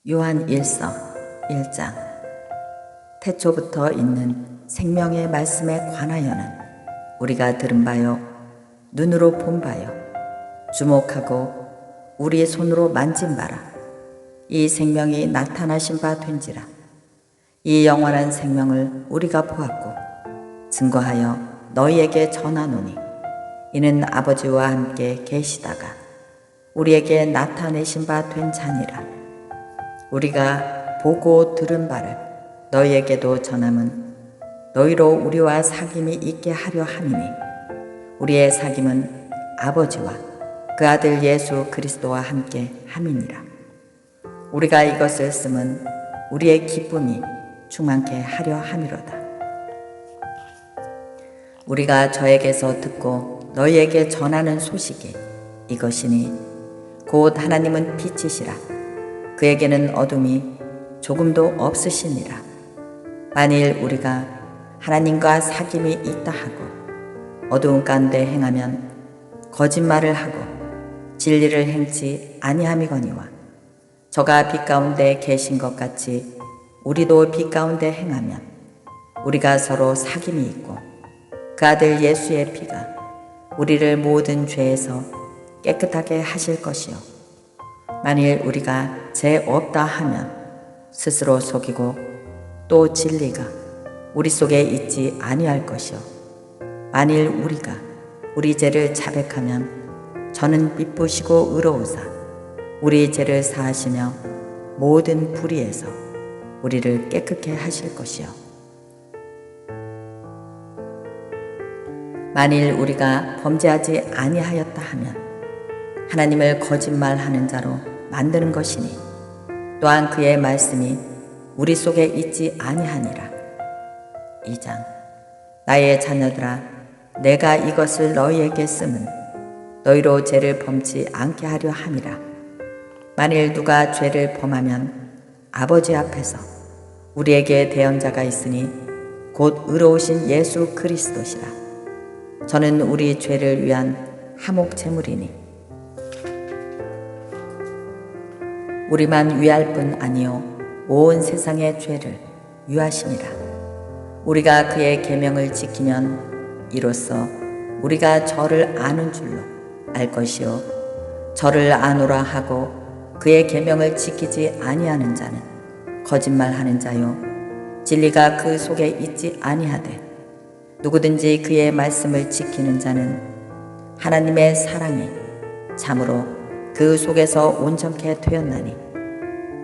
요한 1서 1장. 태초부터 있는 생명의 말씀에 관하여는 우리가 들은 바요, 눈으로 본 바요, 주목하고 우리의 손으로 만진 바라. 이 생명이 나타나신 바 된지라. 이 영원한 생명을 우리가 보았고 증거하여 너희에게 전하노니, 이는 아버지와 함께 계시다가 우리에게 나타내신 바 된 자니라. 우리가 보고 들은 바를 너희에게도 전함은 너희로 우리와 사귐이 있게 하려 함이니, 우리의 사귐은 아버지와 그 아들 예수 그리스도와 함께 함이니라. 우리가 이것을 쓰면 우리의 기쁨이 충만케 하려 함이로다. 우리가 저에게서 듣고 너희에게 전하는 소식이 이것이니, 곧 하나님은 빛이시라. 그에게는 어둠이 조금도 없으시니라. 만일 우리가 하나님과 사귐이 있다 하고 어두운 가운데 행하면 거짓말을 하고 진리를 행치 아니함이거니와, 저가 빛 가운데 계신 것 같이 우리도 빛 가운데 행하면 우리가 서로 사귐이 있고, 그 아들 예수의 피가 우리를 모든 죄에서 깨끗하게 하실 것이요, 만일 우리가 죄 없다 하면 스스로 속이고 또 진리가 우리 속에 있지 아니할 것이요, 만일 우리가 우리 죄를 자백하면 저는 미쁘시고 의로우사 우리 죄를 사하시며 모든 불의에서 우리를 깨끗게 하실 것이요, 만일 우리가 범죄하지 아니하였다 하면 하나님을 거짓말하는 자로 만드는 것이니, 또한 그의 말씀이 우리 속에 있지 아니하니라. 2장. 나의 자녀들아, 내가 이것을 너희에게 쓰면 너희로 죄를 범치 않게 하려 함이라. 만일 누가 죄를 범하면 아버지 앞에서 우리에게 대언자가 있으니, 곧 의로우신 예수 그리스도시라. 저는 우리 죄를 위한 화목 제물이니 우리만 위할 뿐 아니요 온 세상의 죄를 위하심이라. 우리가 그의 계명을 지키면 이로써 우리가 저를 아는 줄로 알 것이요, 저를 아노라 하고 그의 계명을 지키지 아니하는 자는 거짓말하는 자요, 진리가 그 속에 있지 아니하되, 누구든지 그의 말씀을 지키는 자는 하나님의 사랑이 참으로 그 속에서 온전케 되었나니,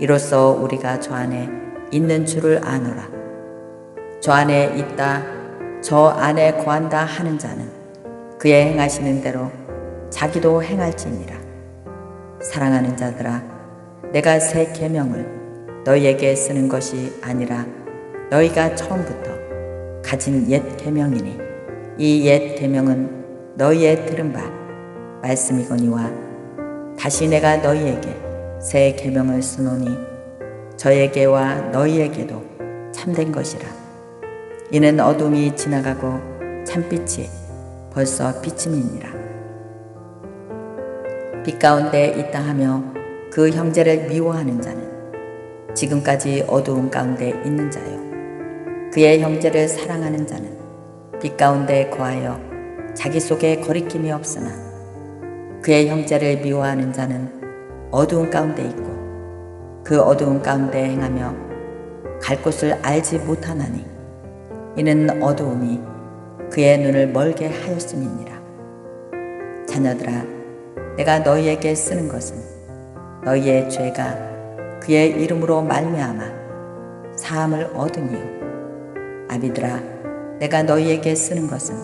이로써 우리가 저 안에 있는 줄을 아노라. 저 안에 있다, 저 안에 거한다 하는 자는 그의 행하시는 대로 자기도 행할지니라. 사랑하는 자들아, 내가 새 계명을 너희에게 쓰는 것이 아니라 너희가 처음부터 가진 옛 계명이니, 이 옛 계명은 너희의 들은 바 말씀이거니와, 다시 내가 너희에게 새 계명을 쓰노니 저에게와 너희에게도 참된 것이라. 이는 어둠이 지나가고 참빛이 벌써 비침이니라. 빛 가운데 있다 하며 그 형제를 미워하는 자는 지금까지 어두운 가운데 있는 자요, 그의 형제를 사랑하는 자는 빛 가운데 거하여 자기 속에 거리낌이 없으나, 그의 형제를 미워하는 자는 어두운 가운데 있고 그 어두운 가운데 행하며 갈 곳을 알지 못하나니, 이는 어두움이 그의 눈을 멀게 하였음이니라. 자녀들아, 내가 너희에게 쓰는 것은 너희의 죄가 그의 이름으로 말미암아 사함을 얻음이요, 아비들아, 내가 너희에게 쓰는 것은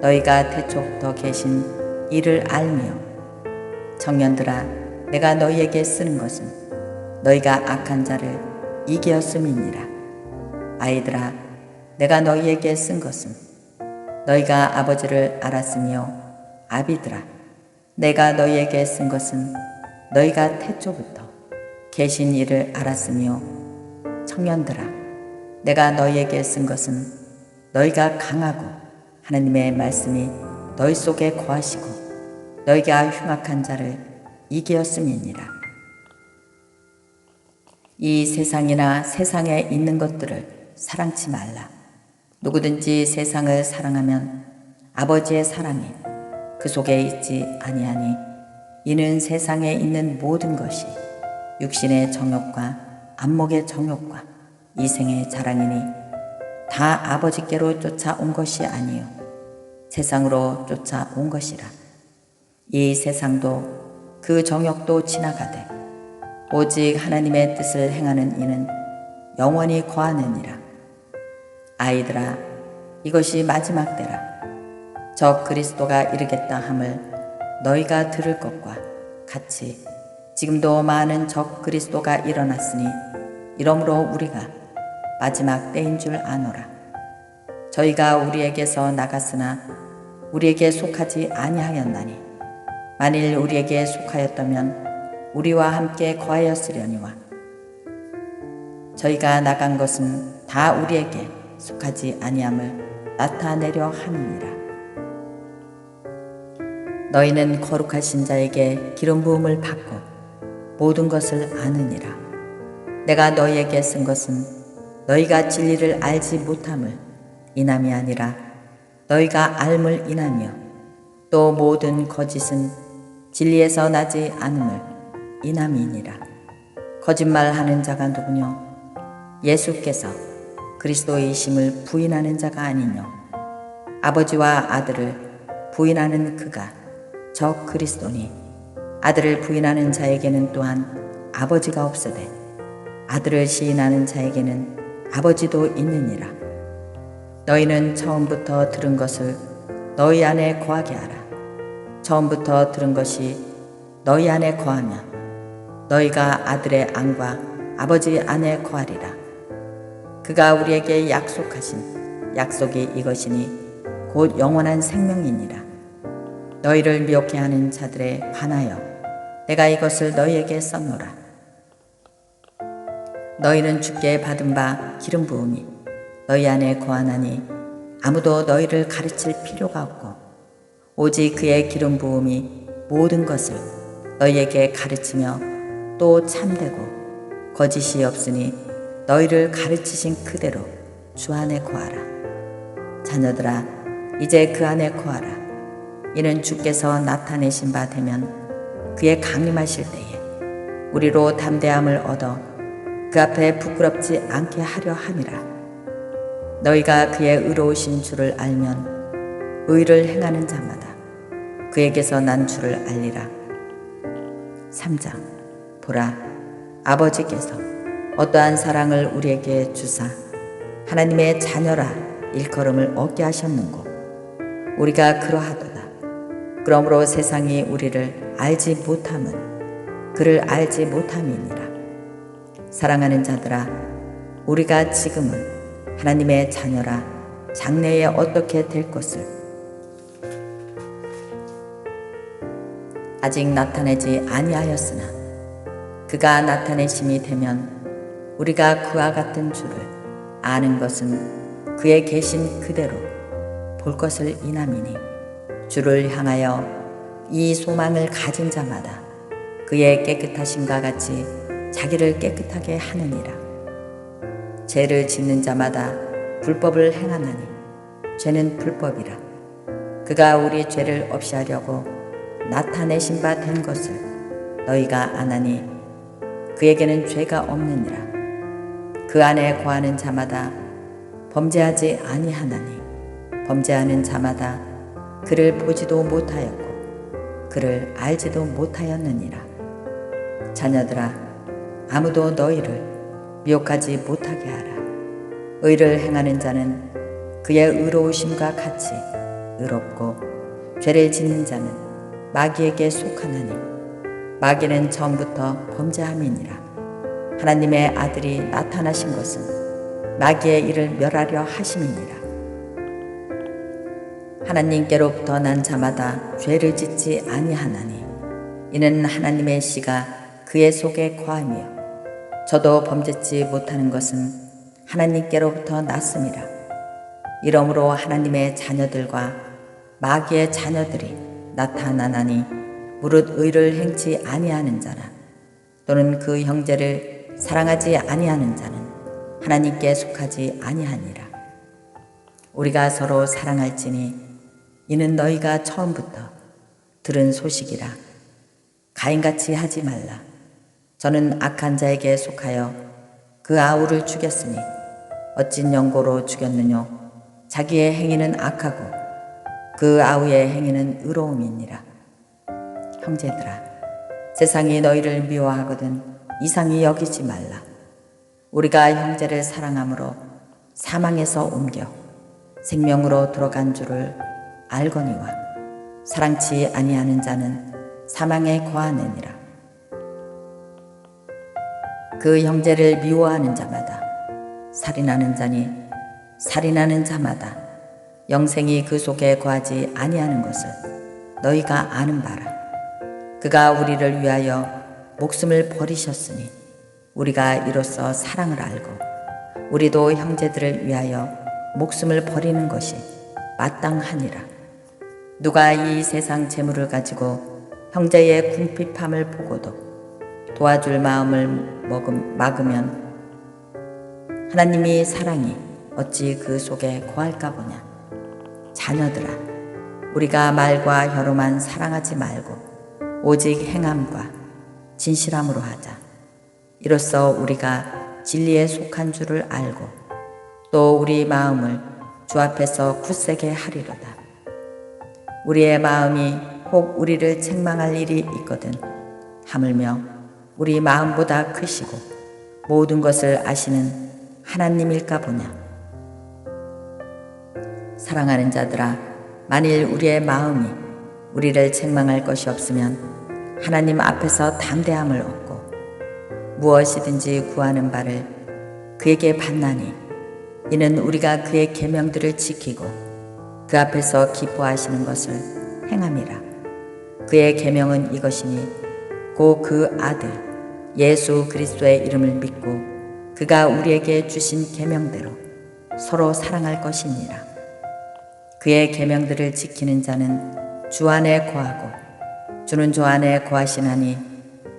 너희가 태초부터 계신 이를 알며, 청년들아, 내가 너희에게 쓰는 것은 너희가 악한 자를 이기었음이니라. 아이들아, 내가 너희에게 쓴 것은 너희가 아버지를 알았으며, 아비들아, 내가 너희에게 쓴 것은 너희가 태초부터 계신 이를 알았으며, 청년들아, 내가 너희에게 쓴 것은 너희가 강하고 하나님의 말씀이 너희 속에 거하시고 너희가 흉악한 자를 이기었음이니라. 이 세상이나 세상에 있는 것들을 사랑치 말라. 누구든지 세상을 사랑하면 아버지의 사랑이 그 속에 있지 아니하니 이는 세상에 있는 모든 것이 육신의 정욕과 안목의 정욕과 이생의 자랑이니 다 아버지께로 쫓아온 것이 아니요 세상으로 쫓아온 것이라. 이 세상도 그 정욕도 지나가되 오직 하나님의 뜻을 행하는 이는 영원히 거하느니라. 아이들아, 이것이 마지막 때라. 저 그리스도가 이르겠다 함을 너희가 들을 것과 같이 지금도 많은 적 그리스도가 일어났으니 이러므로 우리가 마지막 때인 줄 아노라. 저희가 우리에게서 나갔으나 우리에게 속하지 아니하였나니 만일 우리에게 속하였다면 우리와 함께 거하였으려니와 저희가 나간 것은 다 우리에게 속하지 아니함을 나타내려 함이니라. 너희는 거룩하신 자에게 기름 부음을 받고 모든 것을 아느니라. 내가 너희에게 쓴 것은 너희가 진리를 알지 못함을 인함이 아니라 너희가 알물 인하며 또 모든 거짓은 진리에서 나지 않음을 인함이니라. 거짓말하는 자가 누구뇨? 예수께서 그리스도이심을 부인하는 자가 아니뇨? 아버지와 아들을 부인하는 그가 저 그리스도니 아들을 부인하는 자에게는 또한 아버지가 없으되 아들을 시인하는 자에게는 아버지도 있느니라. 너희는 처음부터 들은 것을 너희 안에 거하게 하라. 처음부터 들은 것이 너희 안에 거하면 너희가 아들의 안과 아버지 안에 거하리라. 그가 우리에게 약속하신 약속이 이것이니 곧 영원한 생명이니라. 너희를 미혹해 하는 자들에 관하여 내가 이것을 너희에게 써노라. 너희는 주께 받은 바 기름 부음이 너희 안에 거하나니 아무도 너희를 가르칠 필요가 없고 오직 그의 기름 부음이 모든 것을 너희에게 가르치며 또 참되고 거짓이 없으니 너희를 가르치신 그대로 주 안에 거하라. 자녀들아, 이제 그 안에 거하라. 이는 주께서 나타내신 바 되면 그의 강림하실 때에 우리로 담대함을 얻어 그 앞에 부끄럽지 않게 하려 함이라. 너희가 그의 의로우신 주를 알면 의를 행하는 자마다 그에게서 난 주를 알리라. 3장. 보라, 아버지께서 어떠한 사랑을 우리에게 주사 하나님의 자녀라 일컬음을 얻게 하셨는고 우리가 그러하도다. 그러므로 세상이 우리를 알지 못함은 그를 알지 못함이니라. 사랑하는 자들아, 우리가 지금은 하나님의 자녀라 장래에 어떻게 될 것을 아직 나타내지 아니하였으나 그가 나타내심이 되면 우리가 그와 같은 주를 아는 것은 그의 계신 그대로 볼 것을 인함이니 주를 향하여 이 소망을 가진 자마다 그의 깨끗하심과 같이 자기를 깨끗하게 하느니라. 죄를 짓는 자마다 불법을 행하나니 죄는 불법이라. 그가 우리 죄를 없이 하려고 나타내신 바 된 것을 너희가 아나니 그에게는 죄가 없느니라. 그 안에 거하는 자마다 범죄하지 아니하나니 범죄하는 자마다 그를 보지도 못하였고 그를 알지도 못하였느니라. 자녀들아, 아무도 너희를 미혹하지 못하게 하라. 의를 행하는 자는 그의 의로우심과 같이 의롭고 죄를 짓는 자는 마귀에게 속하나니 마귀는 처음부터 범죄함이니라. 하나님의 아들이 나타나신 것은 마귀의 일을 멸하려 하심이니라. 하나님께로부터 난 자마다 죄를 짓지 아니하나니 이는 하나님의 씨가 그의 속에 거하며 저도 범죄치 못하는 것은 하나님께로부터 났음이라. 이러므로 하나님의 자녀들과 마귀의 자녀들이 나타나나니 무릇 의를 행치 아니하는 자나 또는 그 형제를 사랑하지 아니하는 자는 하나님께 속하지 아니하니라. 우리가 서로 사랑할지니 이는 너희가 처음부터 들은 소식이라. 가인같이 하지 말라. 저는 악한 자에게 속하여 그 아우를 죽였으니 어찐 연고로 죽였느뇨. 자기의 행위는 악하고 그 아우의 행위는 의로움이니라. 형제들아, 세상이 너희를 미워하거든 이상히 여기지 말라. 우리가 형제를 사랑함으로 사망에서 옮겨 생명으로 들어간 줄을 알거니와 사랑치 아니하는 자는 사망에 거하느니라. 그 형제를 미워하는 자마다 살인하는 자니 살인하는 자마다 영생이 그 속에 거하지 아니하는 것을 너희가 아는 바라. 그가 우리를 위하여 목숨을 버리셨으니 우리가 이로써 사랑을 알고 우리도 형제들을 위하여 목숨을 버리는 것이 마땅하니라. 누가 이 세상 재물을 가지고 형제의 궁핍함을 보고도 도와줄 마음을 막으면 하나님이 사랑이 어찌 그 속에 거할까 보냐. 자녀들아, 우리가 말과 혀로만 사랑하지 말고 오직 행함과 진실함으로 하자. 이로써 우리가 진리에 속한 줄을 알고 또 우리 마음을 주 앞에서 굳세게 하리로다. 우리의 마음이 혹 우리를 책망할 일이 있거든 하물며 우리 마음보다 크시고 모든 것을 아시는 하나님일까 보냐. 사랑하는 자들아, 만일 우리의 마음이 우리를 책망할 것이 없으면 하나님 앞에서 담대함을 얻고 무엇이든지 구하는 바를 그에게 받나니 이는 우리가 그의 계명들을 지키고 그 앞에서 기뻐하시는 것을 행함이라. 그의 계명은 이것이니 곧 그 아들 예수 그리스도의 이름을 믿고 그가 우리에게 주신 계명대로 서로 사랑할 것이니라. 그의 계명들을 지키는 자는 주 안에 거하고 주는 주 안에 거하시나니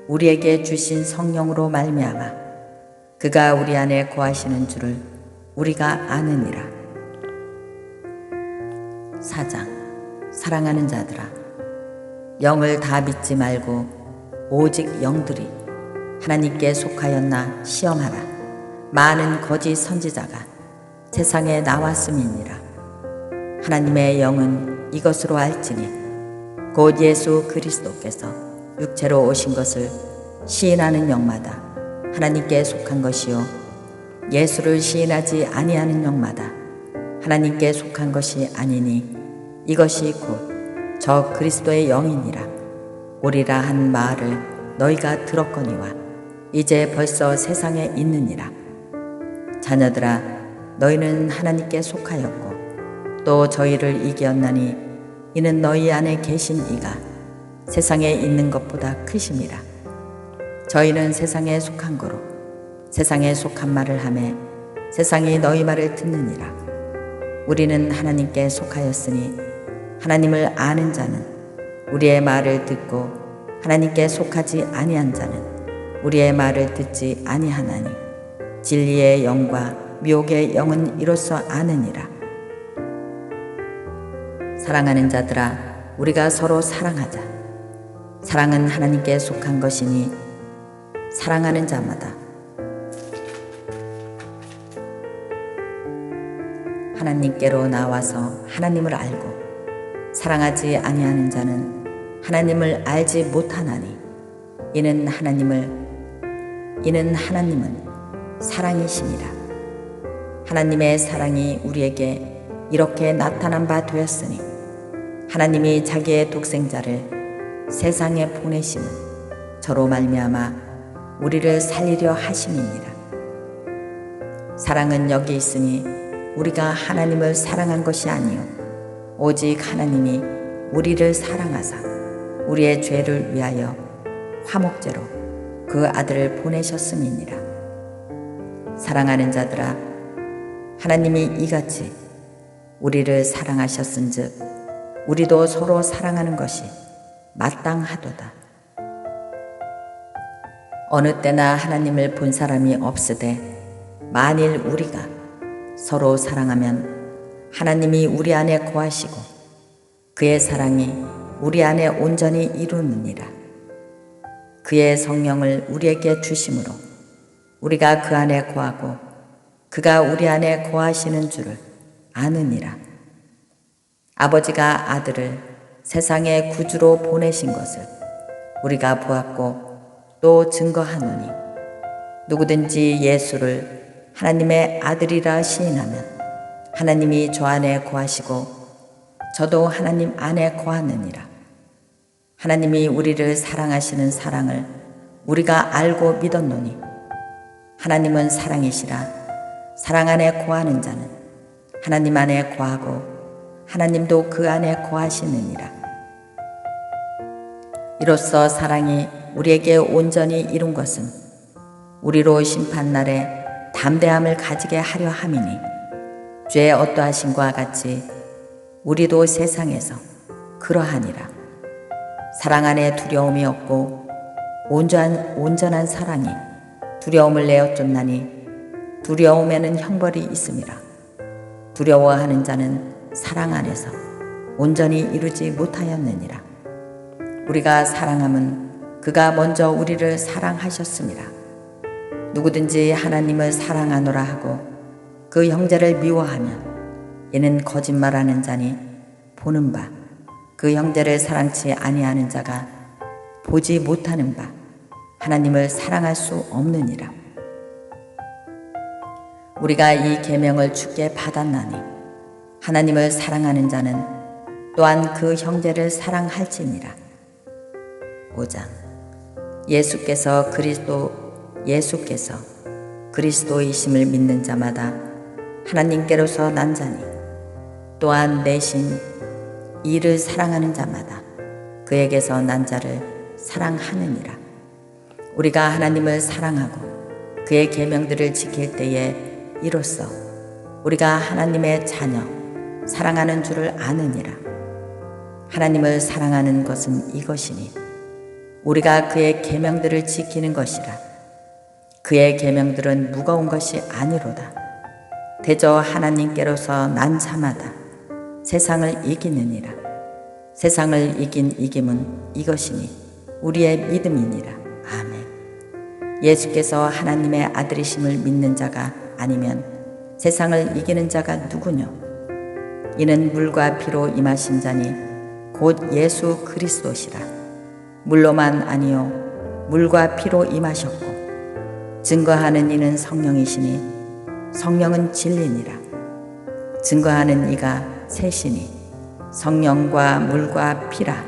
우리에게 주신 성령으로 말미암아 그가 우리 안에 거하시는 줄을 우리가 아느니라. 4장. 사랑하는 자들아, 영을 다 믿지 말고 오직 영들이 하나님께 속하였나 시험하라. 많은 거짓 선지자가 세상에 나왔음이니라. 하나님의 영은 이것으로 알지니 곧 예수 그리스도께서 육체로 오신 것을 시인하는 영마다 하나님께 속한 것이요 예수를 시인하지 아니하는 영마다 하나님께 속한 것이 아니니 이것이 곧 저 그리스도의 영이니라. 오리라 한 말을 너희가 들었거니와 이제 벌써 세상에 있느니라. 자녀들아, 너희는 하나님께 속하였고 또 저희를 이기었나니 이는 너희 안에 계신 이가 세상에 있는 것보다 크심이라. 저희는 세상에 속한 거로 세상에 속한 말을 하매 세상이 너희 말을 듣느니라. 우리는 하나님께 속하였으니 하나님을 아는 자는 우리의 말을 듣고 하나님께 속하지 아니한 자는 우리의 말을 듣지 아니하나니 진리의 영과 미혹의 영은 이로써 아느니라. 사랑하는 자들아, 우리가 서로 사랑하자. 사랑은 하나님께 속한 것이니 사랑하는 자마다 하나님께로 나와서 하나님을 알고 사랑하지 아니하는 자는 하나님을 알지 못하나니 이는 하나님은 사랑이시니라. 하나님의 사랑이 우리에게 이렇게 나타난 바 되었으니 하나님이 자기의 독생자를 세상에 보내심은 저로 말미암아 우리를 살리려 하심이니라. 사랑은 여기 있으니 우리가 하나님을 사랑한 것이 아니요 오직 하나님이 우리를 사랑하사 우리의 죄를 위하여 화목제로 그 아들을 보내셨음이니라. 사랑하는 자들아, 하나님이 이같이 우리를 사랑하셨은즉 우리도 서로 사랑하는 것이 마땅하도다. 어느 때나 하나님을 본 사람이 없으되 만일 우리가 서로 사랑하면 하나님이 우리 안에 거하시고 그의 사랑이 우리 안에 온전히 이루느니라. 그의 성령을 우리에게 주심으로 우리가 그 안에 거하고 그가 우리 안에 거하시는 줄을 아느니라. 아버지가 아들을 세상의 구주로 보내신 것을 우리가 보았고 또 증거하노니 누구든지 예수를 하나님의 아들이라 시인하면 하나님이 저 안에 거하시고 저도 하나님 안에 거하느니라. 하나님이 우리를 사랑하시는 사랑을 우리가 알고 믿었노니 하나님은 사랑이시라. 사랑 안에 거하는 자는 하나님 안에 거하고 하나님도 그 안에 거하시느니라. 이로써 사랑이 우리에게 온전히 이룬 것은 우리로 심판날에 담대함을 가지게 하려 함이니 죄의 어떠하심과 같이 우리도 세상에서 그러하니라. 사랑 안에 두려움이 없고 온전한 사랑이 두려움을 내어 쫓나니 두려움에는 형벌이 있음이라. 두려워하는 자는 사랑 안에서 온전히 이루지 못하였느니라. 우리가 사랑함은 그가 먼저 우리를 사랑하셨습니다. 누구든지 하나님을 사랑하노라 하고 그 형제를 미워하면 이는 거짓말하는 자니 보는 바 그 형제를 사랑치 아니하는 자가 보지 못하는 바 하나님을 사랑할 수 없느니라. 우리가 이 계명을 주께 받았나니 하나님을 사랑하는 자는 또한 그 형제를 사랑할지니라. 5장. 예수께서 그리스도이심을 믿는 자마다 하나님께로서 난 자니 또한 내신 이를 사랑하는 자마다 그에게서 난 자를 사랑하느니라. 우리가 하나님을 사랑하고 그의 계명들을 지킬 때에 이로써 우리가 하나님의 자녀 사랑하는 줄을 아느니라. 하나님을 사랑하는 것은 이것이니 우리가 그의 계명들을 지키는 것이라. 그의 계명들은 무거운 것이 아니로다. 대저 하나님께로서 난 자마다 세상을 이기느니라. 세상을 이긴 이김은 이것이니 우리의 믿음이니라. 아멘. 예수께서 하나님의 아들이심을 믿는 자가 아니면 세상을 이기는 자가 누구뇨? 이는 물과 피로 임하신 자니 곧 예수 그리스도시라. 물로만 아니요 물과 피로 임하셨고 증거하는 이는 성령이시니 성령은 진리니라. 증거하는 이가 셋이니 성령과 물과 피라.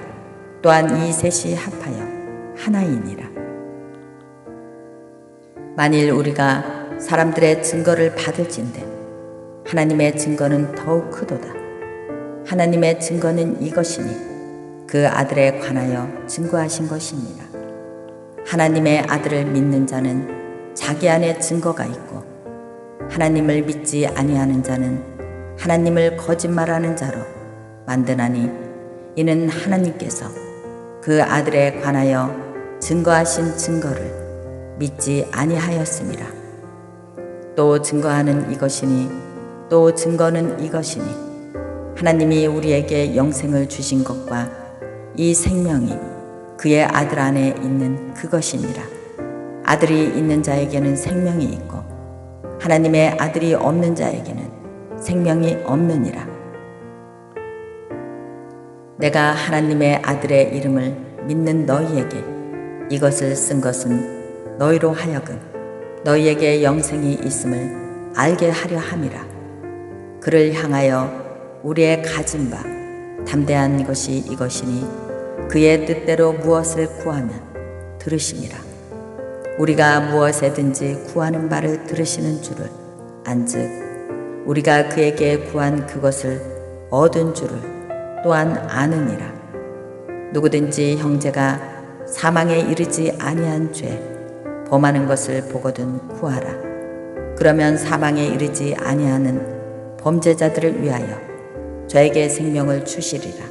또한 이 셋이 합하여 하나이니라. 만일 우리가 사람들의 증거를 받을진대 하나님의 증거는 더욱 크도다. 하나님의 증거는 이것이니 그 아들에 관하여 증거하신 것이니라. 하나님의 아들을 믿는 자는 자기 안에 증거가 있고 하나님을 믿지 아니하는 자는 하나님을 거짓말하는 자로 만드나니 이는 하나님께서 그 아들에 관하여 증거하신 증거를 믿지 아니하였음이라. 또 증거하는 이것이니 또 증거는 이것이니 하나님이 우리에게 영생을 주신 것과 이 생명이 그의 아들 안에 있는 그것이니라. 아들이 있는 자에게는 생명이 있고 하나님의 아들이 없는 자에게는 생명이 없느니라. 내가 하나님의 아들의 이름을 믿는 너희에게 이것을 쓴 것은 너희로 하여금 너희에게 영생이 있음을 알게 하려 함이라. 그를 향하여 우리의 가진 바 담대한 것이 이것이니 그의 뜻대로 무엇을 구하면 들으심이라. 우리가 무엇에든지 구하는 바를 들으시는 줄을 안즉 우리가 그에게 구한 그것을 얻은 줄을 또한 아느니라. 누구든지 형제가 사망에 이르지 아니한 죄 범하는 것을 보거든 구하라. 그러면 사망에 이르지 아니하는 범죄자들을 위하여 저에게 생명을 주시리라.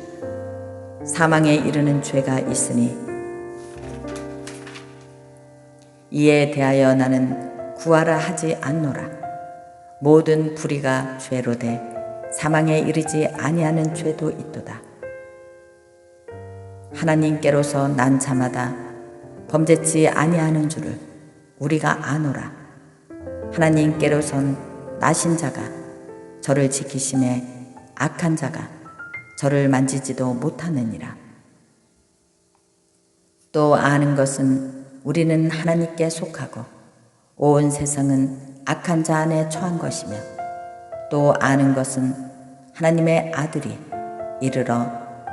사망에 이르는 죄가 있으니 이에 대하여 나는 구하라 하지 않노라. 모든 불의가 죄로 돼 사망에 이르지 아니하는 죄도 있도다. 하나님께로서 난 자마다 범죄치 아니하는 줄을 우리가 아노라. 하나님께로선 나신 자가 저를 지키심에 악한 자가 저를 만지지도 못하느니라. 또 아는 것은 우리는 하나님께 속하고 온 세상은 악한 자 안에 처한 것이며, 또 아는 것은 하나님의 아들이 이르러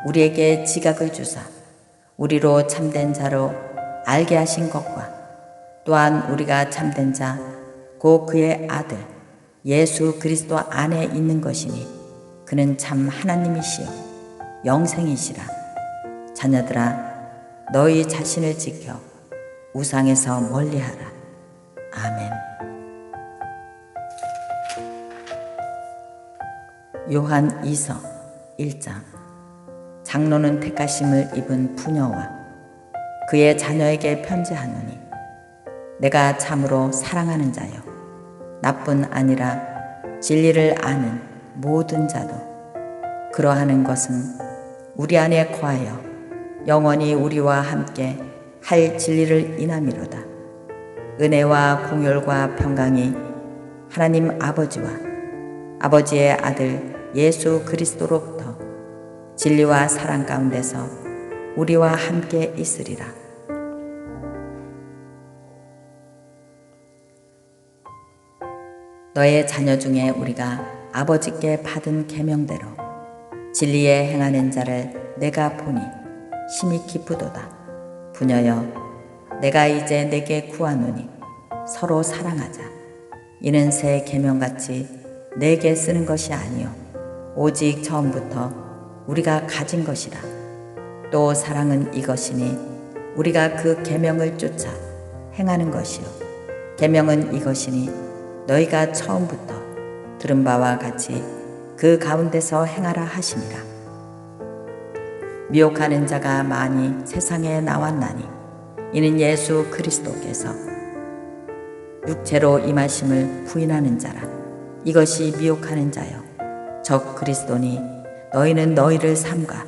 우리에게 지각을 주사 우리로 참된 자로 알게 하신 것과, 또한 우리가 참된 자 곧 그의 아들 예수 그리스도 안에 있는 것이니 그는 참 하나님이시요 영생이시라. 자녀들아, 너희 자신을 지켜 우상에서 멀리하라. 아멘. 요한 2서 1장. 장로는 택하심을 입은 부녀와 그의 자녀에게 편지하노니, 내가 참으로 사랑하는 자여, 나뿐 아니라 진리를 아는 모든 자도 그러하는 것은 우리 안에 거하여 영원히 우리와 함께 할 진리를 인함이로다. 은혜와 공율과 평강이 하나님 아버지와 아버지의 아들 예수 그리스도로부터 진리와 사랑 가운데서 우리와 함께 있으리라. 너의 자녀 중에 우리가 아버지께 받은 계명대로 진리에 행하는 자를 내가 보니 심히 기쁘도다. 부녀여, 내가 이제 내게 구하노니 서로 사랑하자. 이는 새 계명같이 내게 쓰는 것이 아니요 오직 처음부터 우리가 가진 것이라. 또 사랑은 이것이니 우리가 그 계명을 쫓아 행하는 것이요 계명은 이것이니 너희가 처음부터 들은 바와 같이 그 가운데서 행하라 하시니라. 미혹하는 자가 많이 세상에 나왔나니 이는 예수 그리스도께서 육체로 임하심을 부인하는 자라. 이것이 미혹하는 자요 적 그리스도니, 너희는 너희를 삼가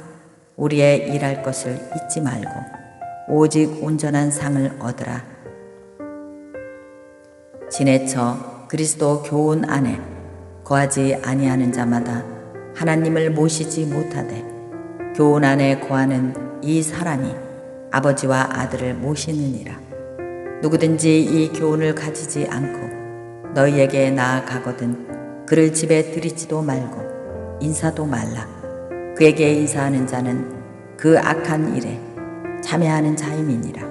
우리의 일할 것을 잊지 말고 오직 온전한 상을 얻으라. 지내쳐 그리스도 교훈 안에 거하지 아니하는 자마다 하나님을 모시지 못하되, 교훈 안에 거하는 이 사람이 아버지와 아들을 모시느니라. 누구든지 이 교훈을 가지지 않고 너희에게 나아가거든 그를 집에 들이지도 말고 인사도 말라. 그에게 인사하는 자는 그 악한 일에 참여하는 자임이니라.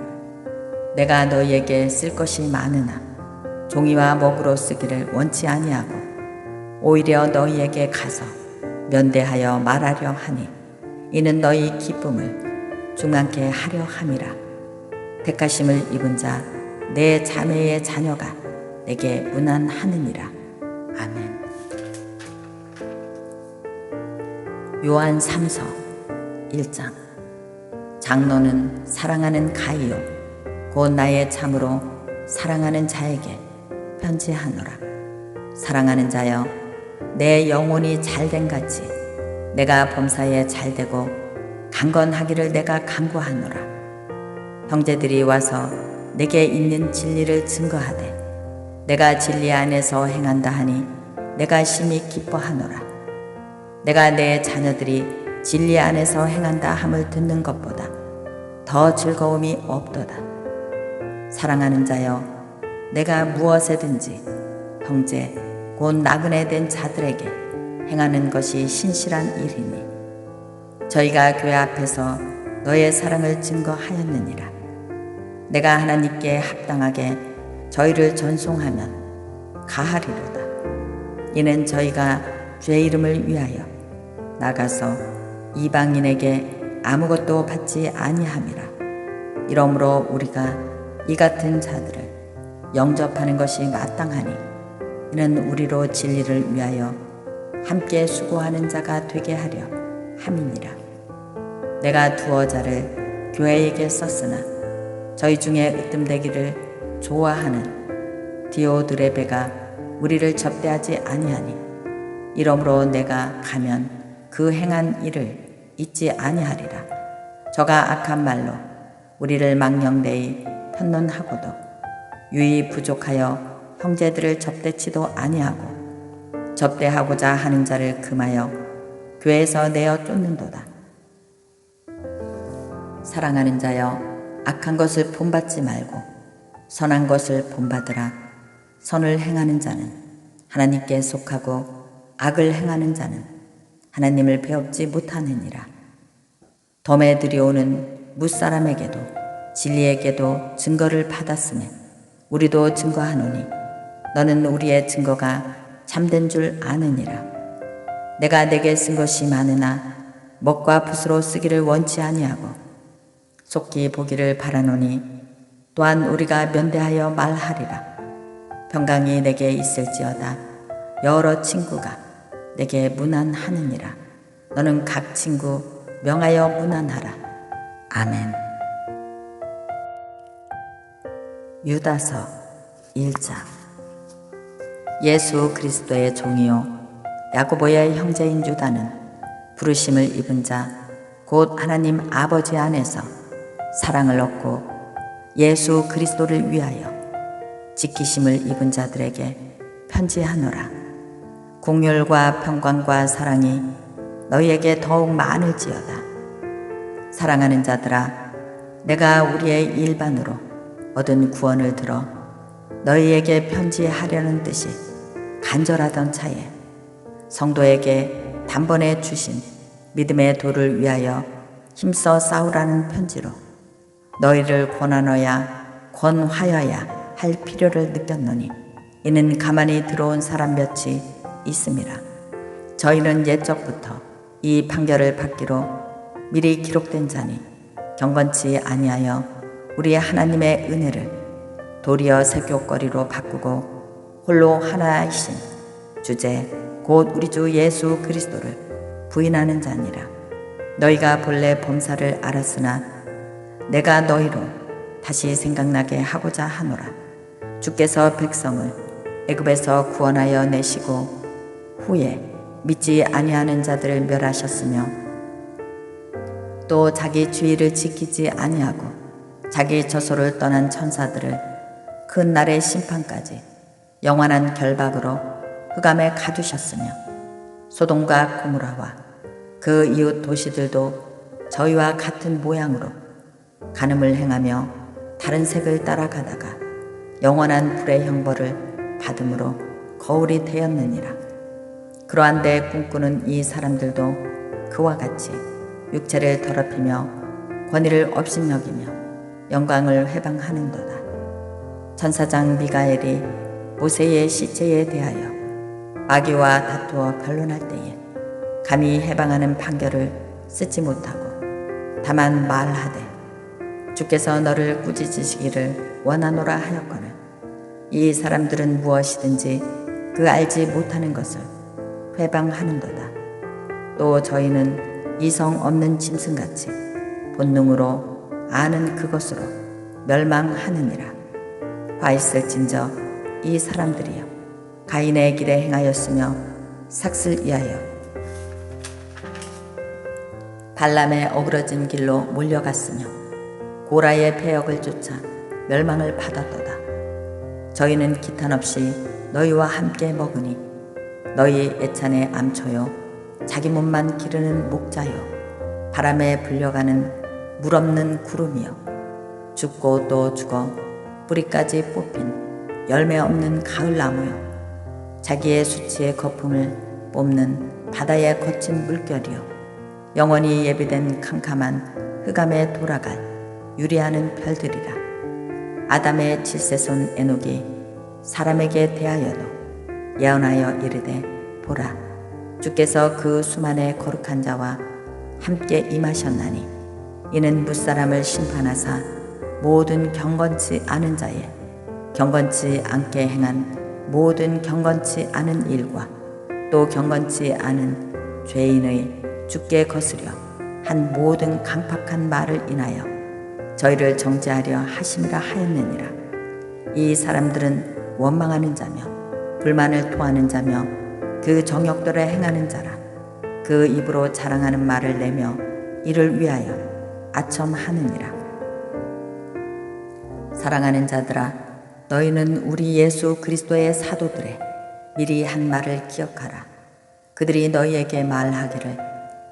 내가 너희에게 쓸 것이 많으나 종이와 먹으로 쓰기를 원치 아니하고 오히려 너희에게 가서 면대하여 말하려 하니, 이는 너희 기쁨을 중하게 하려 함이라. 택하심을 입은 자 내 자매의 자녀가 내게 문안하느니라. 아멘. 요한 3서 1장. 장로는 사랑하는 가이요 곧 나의 참으로 사랑하는 자에게 편지하노라. 사랑하는 자여, 내 영혼이 잘된 같이 내가 범사에 잘되고 강건하기를 내가 간구하노라. 형제들이 와서 내게 있는 진리를 증거하되 내가 진리 안에서 행한다 하니 내가 심히 기뻐하노라. 내가 내 자녀들이 진리 안에서 행한다 함을 듣는 것보다 더 즐거움이 없도다. 사랑하는 자여, 내가 무엇에든지 형제 곧 나그네 된 자들에게 행하는 것이 신실한 일이니 저희가 교회 앞에서 너의 사랑을 증거하였느니라. 내가 하나님께 합당하게 저희를 전송하면 가하리로다. 이는 저희가 죄 이름을 위하여 나가서 이방인에게 아무것도 받지 아니함이라. 이러므로 우리가 이 같은 자들을 영접하는 것이 마땅하니, 이는 우리로 진리를 위하여 함께 수고하는 자가 되게 하려 함이니라. 내가 두어 자를 교회에게 썼으나 저희 중에 으뜸되기를 좋아하는 디오드레베가 우리를 접대하지 아니하니 이러므로 내가 가면 그 행한 일을 잊지 아니하리라. 저가 악한 말로 우리를 망령되이 편론하고도 유이 부족하여 형제들을 접대치도 아니하고 접대하고자 하는 자를 금하여 교회에서 내어 쫓는도다. 사랑하는 자여, 악한 것을 본받지 말고 선한 것을 본받으라. 선을 행하는 자는 하나님께 속하고 악을 행하는 자는 하나님을 배웁지 못하느니라. 덤에 들여오는 무사람에게도 진리에게도 증거를 받았으면 우리도 증거하노니 너는 우리의 증거가 참된 줄 아느니라. 내가 내게 쓴 것이 많으나 먹과 붓으로 쓰기를 원치 아니하고 속히 보기를 바라노니 또한 우리가 면대하여 말하리라. 평강이 내게 있을지어다. 여러 친구가 내게 문안하느니라. 너는 각 친구 명하여 문안하라. 아멘. 유다서 1장. 예수 그리스도의 종이요 야고보의 형제인 유다는 부르심을 입은 자 곧 하나님 아버지 안에서 사랑을 얻고 예수 그리스도를 위하여 지키심을 입은 자들에게 편지하노라. 공율과 평강과 사랑이 너희에게 더욱 많을지어다. 사랑하는 자들아, 내가 우리의 일반으로 얻은 구원을 들어 너희에게 편지하려는 뜻이 간절하던 차에 성도에게 단번에 주신 믿음의 도를 위하여 힘써 싸우라는 편지로 너희를 권하여야 할 필요를 느꼈노니 이는 가만히 들어온 사람 몇이 있음이라. 저희는 옛적부터 이 판결을 받기로 미리 기록된 자니 경건치 아니하여 우리의 하나님의 은혜를 도리어 색욕거리로 바꾸고 홀로 하나이신 주제 곧 우리 주 예수 그리스도를 부인하는 자니라. 너희가 본래 범사를 알았으나 내가 너희로 다시 생각나게 하고자 하노라. 주께서 백성을 애굽에서 구원하여 내시고 후에 믿지 아니하는 자들을 멸하셨으며 또 자기 주의를 지키지 아니하고 자기 저소를 떠난 천사들을 큰 날의 심판까지 영원한 결박으로 흑암에 가두셨으며 소돔과 고모라와 그 이웃 도시들도 저희와 같은 모양으로 간음을 행하며 다른 색을 따라가다가 영원한 불의 형벌을 받음으로 거울이 되었느니라. 그러한데 꿈꾸는 이 사람들도 그와 같이 육체를 더럽히며 권위를 업신여기며 영광을 회방하는도다. 천사장 미가엘이 모세의 시체에 대하여 마귀와 다투어 변론할 때에 감히 해방하는 판결을 쓰지 못하고 다만 말하되 주께서 너를 꾸짖으시기를 원하노라 하였거늘 이 사람들은 무엇이든지 그 알지 못하는 것을 회방하는도다. 또 저희는 이성 없는 짐승같이 본능으로 아는 그것으로 멸망하느니라. 화 있을진저 이 사람들이여 가인의 길에 행하였으며 삭슬 위하여 발람의 어그러진 길로 몰려갔으며 고라의 패역을 쫓아 멸망을 받았도다. 저희는 기탄 없이 너희와 함께 먹으니 너희 애찬의 암초요 자기 몸만 기르는 목자요 바람에 불려가는 물 없는 구름이요 죽고 또 죽어 뿌리까지 뽑힌 열매 없는 가을나무요 자기의 수치의 거품을 뽑는 바다의 거친 물결이요 영원히 예비된 캄캄한 흑암에 돌아갈 유리하는 별들이라. 아담의 칠세손 에녹이 사람에게 대하여도 예언하여 이르되 보라 주께서 그 수만의 거룩한 자와 함께 임하셨나니 이는 무사람을 심판하사 모든 경건치 않은 자의 경건치 않게 행한 모든 경건치 않은 일과 또 경건치 않은 죄인의 주께 거스려 한 모든 강팍한 말을 인하여 저희를 정죄하려 하심이라 하였느니라. 이 사람들은 원망하는 자며 불만을 토하는 자며 그 정욕대로 행하는 자라. 그 입으로 자랑하는 말을 내며 이를 위하여 아첨하느니라. 사랑하는 자들아, 너희는 우리 예수 그리스도의 사도들의 미리 한 말을 기억하라. 그들이 너희에게 말하기를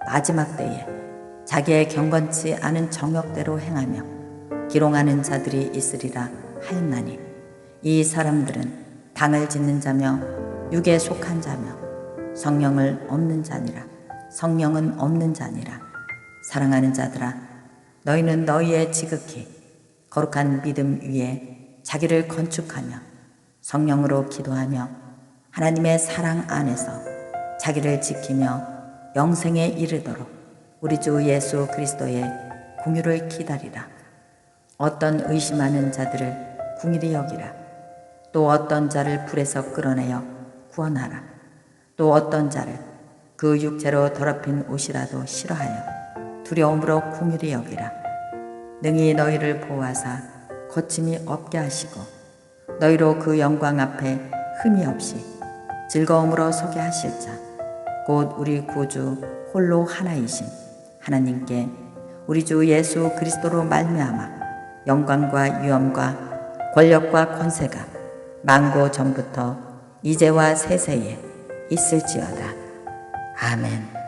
마지막 때에 자기의 경건치 않은 정욕대로 행하며 기롱하는 자들이 있으리라 하였나니, 이 사람들은 당을 짓는 자며 육에 속한 자며 성령은 없는 자니라. 사랑하는 자들아, 너희는 너희의 지극히 거룩한 믿음 위에 자기를 건축하며 성령으로 기도하며 하나님의 사랑 안에서 자기를 지키며 영생에 이르도록 우리 주 예수 그리스도의 공유를 기다리라. 어떤 의심하는 자들을 궁일이 여기라. 또 어떤 자를 불에서 끌어내어 구원하라. 또 어떤 자를 그 육체로 더럽힌 옷이라도 싫어하여 두려움으로 궁일이 여기라. 능히 너희를 보호하사 거침이 없게 하시고 너희로 그 영광 앞에 흠이 없이 즐거움으로 서게 하실 자, 곧 우리 구주 홀로 하나이신 하나님께 우리 주 예수 그리스도로 말미암아 영광과 위엄과 권력과 권세가 만고 전부터 이제와 세세에 있을지어다. 아멘.